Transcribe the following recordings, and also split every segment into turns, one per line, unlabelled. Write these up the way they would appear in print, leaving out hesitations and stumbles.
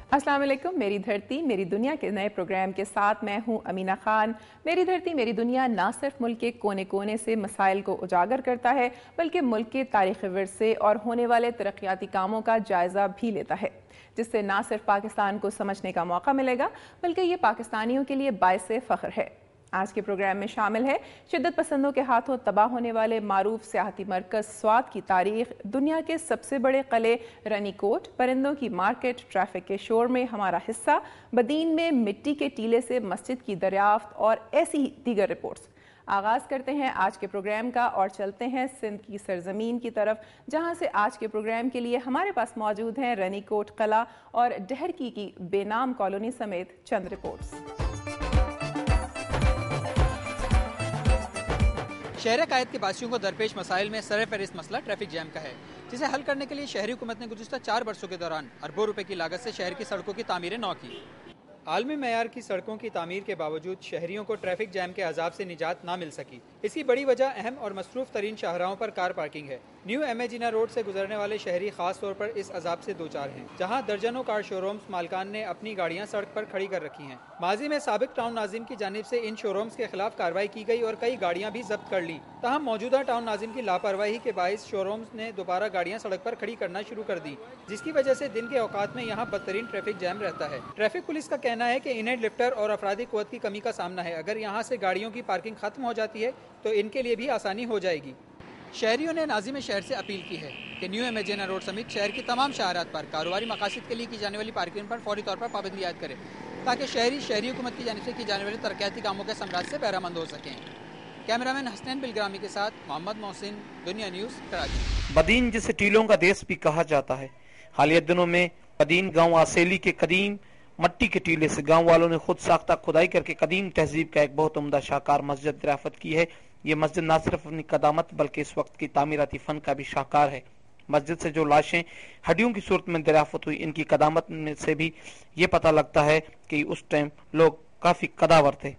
السلام علیکم. میری دھرتی میری دنیا کے نئے پروگرام کے ساتھ میں ہوں امینہ خان. میری دھرتی میری دنیا نہ صرف ملک کے کونے کونے سے مسائل کو اجاگر کرتا ہے بلکہ ملک کے تاریخی ورثے اور ہونے والے ترقیاتی کاموں کا جائزہ بھی لیتا ہے، جس سے نہ صرف پاکستان کو سمجھنے کا موقع ملے گا بلکہ یہ پاکستانیوں کے لیے باعث فخر ہے. آج کے پروگرام میں شامل ہے شدت پسندوں کے ہاتھوں تباہ ہونے والے معروف سیاحتی مرکز سوات کی تاریخ، دنیا کے سب سے بڑے قلعے رنی کوٹ، پرندوں کی مارکیٹ، ٹریفک کے شور میں ہمارا حصہ، بدین میں مٹی کے ٹیلے سے مسجد کی دریافت اور ایسی ہی دیگر رپورٹس. آغاز کرتے ہیں آج کے پروگرام کا اور چلتے ہیں سندھ کی سرزمین کی طرف، جہاں سے آج کے پروگرام کے لیے ہمارے پاس موجود ہیں رنی کوٹ قلعہ اور ڈہرکی کی بے نام کالونی سمیت چند رپورٹس.
شہر قائد کے باسیوں کو درپیش مسائل میں سرفہرست مسئلہ ٹریفک جام کا ہے، جسے حل کرنے کے لیے شہری حکومت نے گزشتہ 4 برسوں کے دوران اربوں روپے کی لاگت سے شہر کی سڑکوں کی تعمیر نو کی. عالمی معیار کی سڑکوں کی تعمیر کے باوجود شہریوں کو ٹریفک جام کے عذاب سے نجات نہ مل سکی. اس کی بڑی وجہ اہم اور مصروف ترین شاہراہوں پر کار پارکنگ ہے. نیو ایم اے جینا روڈ سے گزرنے والے شہری خاص طور پر اس عذاب سے دوچار ہیں، جہاں درجنوں کار شو رومز مالکان نے اپنی گاڑیاں سڑک پر کھڑی کر رکھی ہیں. ماضی میں سابق ٹاؤن ناظم کی جانب سے ان شو رومز کے خلاف کارروائی کی گئی اور کئی گاڑیاں بھی ضبط کر لی. تاہم موجودہ ٹاؤن ناظم کی لاپرواہی کے باعث شو رومز نے دوبارہ گاڑیاں سڑک پر کھڑی کرنا شروع کر دی، جس کی وجہ سے دن کے اوقات میں یہاں بدترین ٹریفک جام رہتا ہے. ٹریفک پولیس کا کہنا ہے کہ انہیں لفٹر اور افرادی قوت کی کمی کا سامنا ہے. اگر یہاں سے گاڑیوں کی پارکنگ ختم ہو جاتی ہے تو ان کے لیے بھی آسانی ہو جائے گی. شہریوں نے ناظم شہر سے اپیل کی ہے کہ نیو ایم اے جینا روڈ سمیت شہر کی تمام شاہراہات پر کاروباری مقاصد کے لیے کی جانے والی پارکنگ پر فوری طور پر پابندی عائد کرے، تاکہ شہری حکومت کی جانب سے کی جانے والے ترقیاتی کاموں کے ثمرات سے بہرہ مند ہو سکیں. کیمرامین حسنین بلگرامی کے ساتھ محمد محسن، دنیا نیوز، کراچی.
بدین جسے ٹیلوں کا دیس بھی کہا جاتا ہے، حالیہ دنوں میں بدین گاؤں آسیلی کے قدیم مٹی کے ٹیلے سے گاؤں والوں نے خود ساختہ کھدائی کر کے قدیم تہذیب کا ایک بہت عمدہ شاہکار مسجد دریافت کی ہے. یہ مسجد نہ صرف اپنی قدامت بلکہ اس وقت کی تعمیراتی فن کا بھی شاہکار ہے. مسجد سے جو لاشیں ہڈیوں کی صورت میں دریافت ہوئی، ان کی قدامت میں سے بھی یہ پتہ لگتا ہے کہ اس ٹائم لوگ کافی قداور تھے،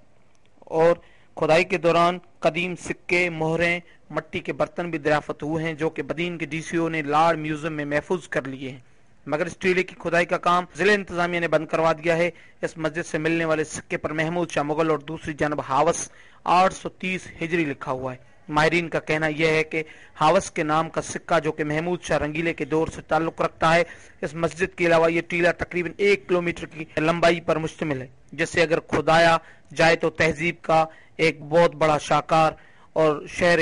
اور کھدائی کے دوران قدیم سکے، مہریں، مٹی کے برتن بھی دریافت ہوئے ہیں، جو کہ بدین کے ڈی سی او نے لارڈ میوزیم میں محفوظ کر لیے ہیں. مگر اس ٹیلے کی کھدائی کا کام ضلع انتظامیہ نے بند کروا دیا ہے. اس مسجد سے ملنے والے سکے پر محمود شاہ مغل اور دوسری جانب ہاوس 830 ہجری لکھا ہوا ہے. ماہرین کا کہنا یہ ہے کہ ہاوس کے نام کا سکہ، جو کہ محمود شاہ رنگیلے کے دور سے تعلق رکھتا ہے، اس مسجد کے علاوہ یہ ٹیلا تقریباً 1 کلومیٹر کی لمبائی پر مشتمل ہے، جس سے اگر کھدایا جائے تو تہذیب کا ایک بہت بڑا شاہکار اور شہر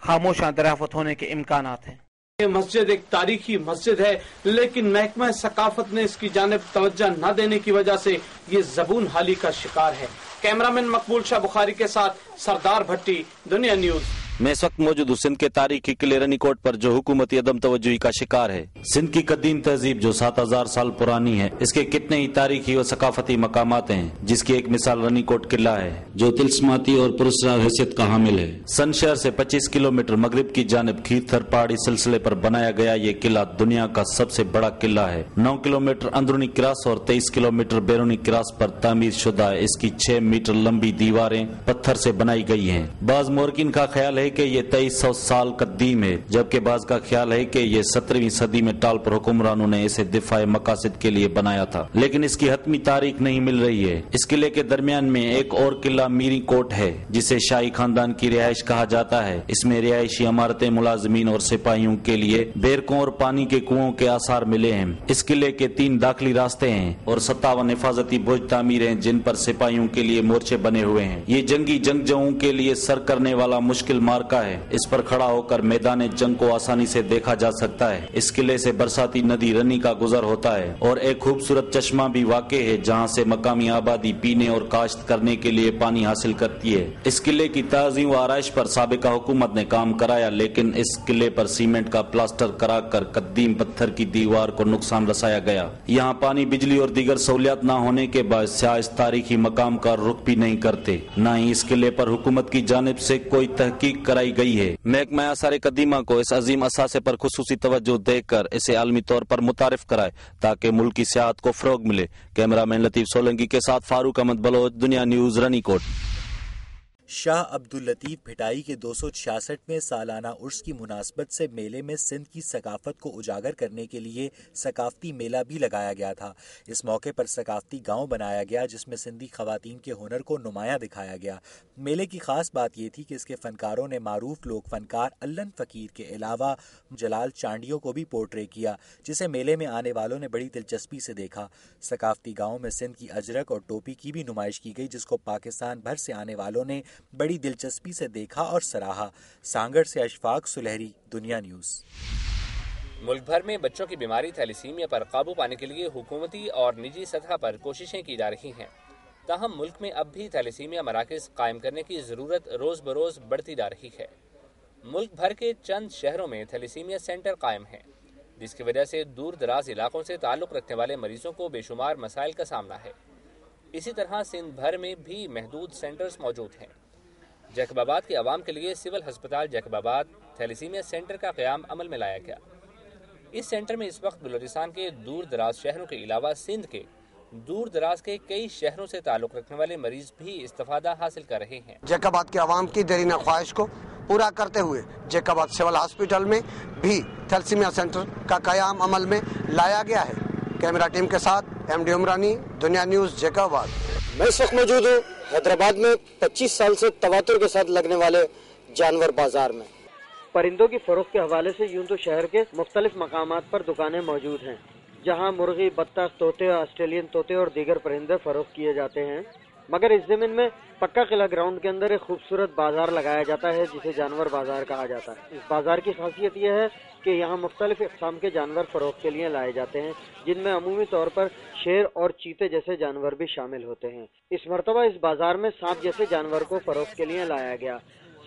خاموشاں دریافت ہونے کے امکانات ہیں.
یہ مسجد ایک تاریخی مسجد ہے، لیکن محکمہ ثقافت نے اس کی جانب توجہ نہ دینے کی وجہ سے یہ زبون حالی کا شکار ہے. کیمرامین مقبول شاہ بخاری کے ساتھ سردار بھٹی، دنیا نیوز.
میں اس وقت موجود ہوں سندھ کے تاریخی قلعے رنی کوٹ پر، جو حکومتی عدم توجہی کا شکار ہے. سندھ کی قدیم تہذیب جو 7000 سال پرانی ہے، اس کے کتنے ہی تاریخی و ثقافتی مقامات ہیں، جس کی ایک مثال رنی کوٹ قلعہ ہے، جو تلسماتی اور پراسرار حیثیت کا حامل ہے. سن شہر سے 25 کلومیٹر مغرب کی جانب کھیر تھر پہاڑی سلسلے پر بنایا گیا یہ قلعہ دنیا کا سب سے بڑا قلعہ ہے. 9 کلومیٹر اندرونی کراس اور 23 کلومیٹر بیرونی کراس پر تعمیر شدہ ہے. اس کی 6 میٹر لمبی دیواریں پتھر سے بنائی گئی ہیں. بعض مورخین کا خیال ہے کہ یہ 2300 سال قدیم ہے، جبکہ بعض کا خیال ہے کہ یہ 17ویں صدی میں ٹال پر حکمرانوں نے اسے دفاع مقاصد کے لیے بنایا تھا، لیکن اس کی حتمی تاریخ نہیں مل رہی ہے. اس قلعے کے درمیان میں ایک اور قلعہ میری کوٹ ہے، جسے شاہی خاندان کی رہائش کہا جاتا ہے. اس میں رہائشی عمارتیں، ملازمین اور سپاہیوں کے لیے بیرکوں اور پانی کے کنووں کے آثار ملے ہیں. اس قلعے کے 3 داخلی راستے ہیں اور 57 حفاظتی برج تعمیر ہیں، جن پر سپاہیوں کے لیے مورچے بنے ہوئے ہیں. یہ جنگی جنگجوؤں کے لیے سر کرنے والا مشکل مارکہ ہے. اس پر کھڑا ہو کر میدان جنگ کو آسانی سے دیکھا جا سکتا ہے. اس قلعے سے برساتی ندی رنی کا گزر ہوتا ہے اور ایک خوبصورت چشمہ بھی واقع ہے، جہاں سے مقامی آبادی پینے اور کاشت کرنے کے لیے پانی حاصل کرتی ہے. اس قلعے کی تعزیم و آرائش پر سابقہ حکومت نے کام کرایا، لیکن اس قلعے پر سیمنٹ کا پلاسٹر کرا کر قدیم پتھر کی دیوار کو نقصان رسایا گیا. یہاں پانی، بجلی اور دیگر سہولیات نہ ہونے کے باعث سیاح اس تاریخی مقام کا رخ بھی نہیں کرتے. نہ ہی اس قلعے پر حکومت کی جانب سے کوئی تحقیق کرائی گئی ہے. محکمہ آثار قدیمہ کو اس عظیم اثاثے پر خصوصی توجہ دے کر اسے عالمی طور پر متعارف کرائے، تاکہ ملک کی سیاحت کو فروغ ملے. کیمرہ مین لطیف سولنگی کے ساتھ فاروق احمد بلوچ، دنیا نیوز، رنی کوٹ.
شاہ عبداللطیف بھٹائی کے 266ویں سالانہ عرس کی مناسبت سے میلے میں سندھ کی ثقافت کو اجاگر کرنے کے لیے ثقافتی میلہ بھی لگایا گیا تھا۔ اس موقع پر ثقافتی گاؤں بنایا گیا جس میں سندھی خواتین کے ہنر کو نمایاں دکھایا گیا۔ میلے کی خاص بات یہ تھی کہ اس کے فنکاروں نے معروف لوک فنکار الن فقیر کے علاوہ جلال چانڈیوں کو بھی پورٹری کیا، جسے میلے میں آنے والوں نے بڑی دلچسپی سے دیکھا۔ ثقافتی گاؤں میں سندھ کی اجرک اور ٹوپی کی بھی نمائش کی گئی جس کو پاکستان بھر سے آنے والوں نے بڑی دلچسپی سے دیکھا اور سراہا۔ سانگڑ سے اشفاق سلہری، دنیا نیوز۔
ملک بھر میں بچوں کی بیماری تھیلیسیمیا پر قابو پانے کے لیے حکومتی اور نجی سطح پر کوششیں کی جا رہی ہیں، تاہم ملک میں اب بھی تھیلیسیمیا مراکز قائم کرنے کی ضرورت روز بروز بڑھتی جا رہی ہے۔ ملک بھر کے چند شہروں میں تھیلیسیمیا سینٹر قائم ہیں، جس کی وجہ سے دور دراز علاقوں سے تعلق رکھنے والے مریضوں کو بے شمار مسائل کا سامنا ہے۔ اسی طرح سندھ بھر میں بھی محدود سینٹرز موجود ہیں۔ جیکب آباد کے عوام کے لیے سول ہسپتال جیکب آباد تھیلیسیمیا سینٹر کا قیام عمل میں لایا گیا۔ اس سینٹر میں اس وقت بلوچستان کے دور دراز شہروں کے علاوہ سندھ کے دور دراز کے کئی شہروں سے تعلق رکھنے والے مریض بھی استفادہ حاصل کر رہے ہیں۔
جیکب آباد کے عوام کی دیرینہ خواہش کو پورا کرتے ہوئے جیکب آباد سول ہاسپٹل میں بھی تھیلیسیمیا سینٹر کا قیام عمل میں لایا گیا ہے۔ کیمرہ ٹیم کے ساتھ ایم ڈی عمرانی، دنیا نیوز، جیکب آباد۔
میں اس وقت موجود ہوں حیدرآباد میں 25 سال سے تواتر کے ساتھ لگنے والے جانور بازار میں۔
پرندوں کی فروخت کے حوالے سے یوں تو شہر کے مختلف مقامات پر دکانیں موجود ہیں جہاں مرغی، بطخ، طوطے، آسٹریلین طوطے اور دیگر پرندے فروخت کیے جاتے ہیں، مگر اس ضمن میں پکا قلعہ گراؤنڈ کے اندر ایک خوبصورت بازار لگایا جاتا ہے جسے جانور بازار کہا جاتا ہے۔ اس بازار کی خاصیت یہ ہے کہ یہاں مختلف اقسام کے جانور فروخت کے لیے لائے جاتے ہیں، جن میں عمومی طور پر شیر اور چیتے جیسے جانور بھی شامل ہوتے ہیں۔ اس مرتبہ اس بازار میں سانپ جیسے جانور کو فروخت کے لیے لایا گیا۔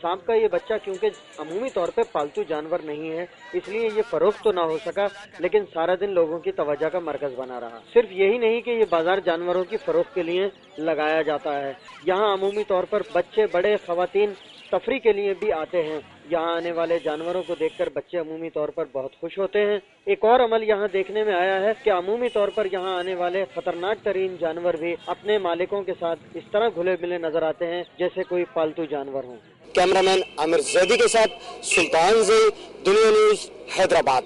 سانپ کا یہ بچہ کیونکہ عمومی طور پہ پالتو جانور نہیں ہے، اس لیے یہ فروخت تو نہ ہو سکا، لیکن سارا دن لوگوں کی توجہ کا مرکز بنا رہا۔ صرف یہی نہیں کہ یہ بازار جانوروں کی فروخت کے لیے لگایا جاتا ہے، یہاں عمومی طور پر بچے، بڑے، خواتین تفریح کے لیے بھی آتے ہیں۔ یہاں آنے والے جانوروں کو دیکھ کر بچے عمومی طور پر بہت خوش ہوتے ہیں۔ ایک اور عمل یہاں دیکھنے میں آیا ہے کہ عمومی طور پر یہاں آنے والے خطرناک ترین جانور بھی اپنے مالکوں کے ساتھ اس طرح گھلے ملے نظر آتے ہیں جیسے کوئی پالتو جانور ہوں۔
کیمرہ مین عامر زیدی کے ساتھ سلطان زئی، دنیا نیوز، حیدرآباد۔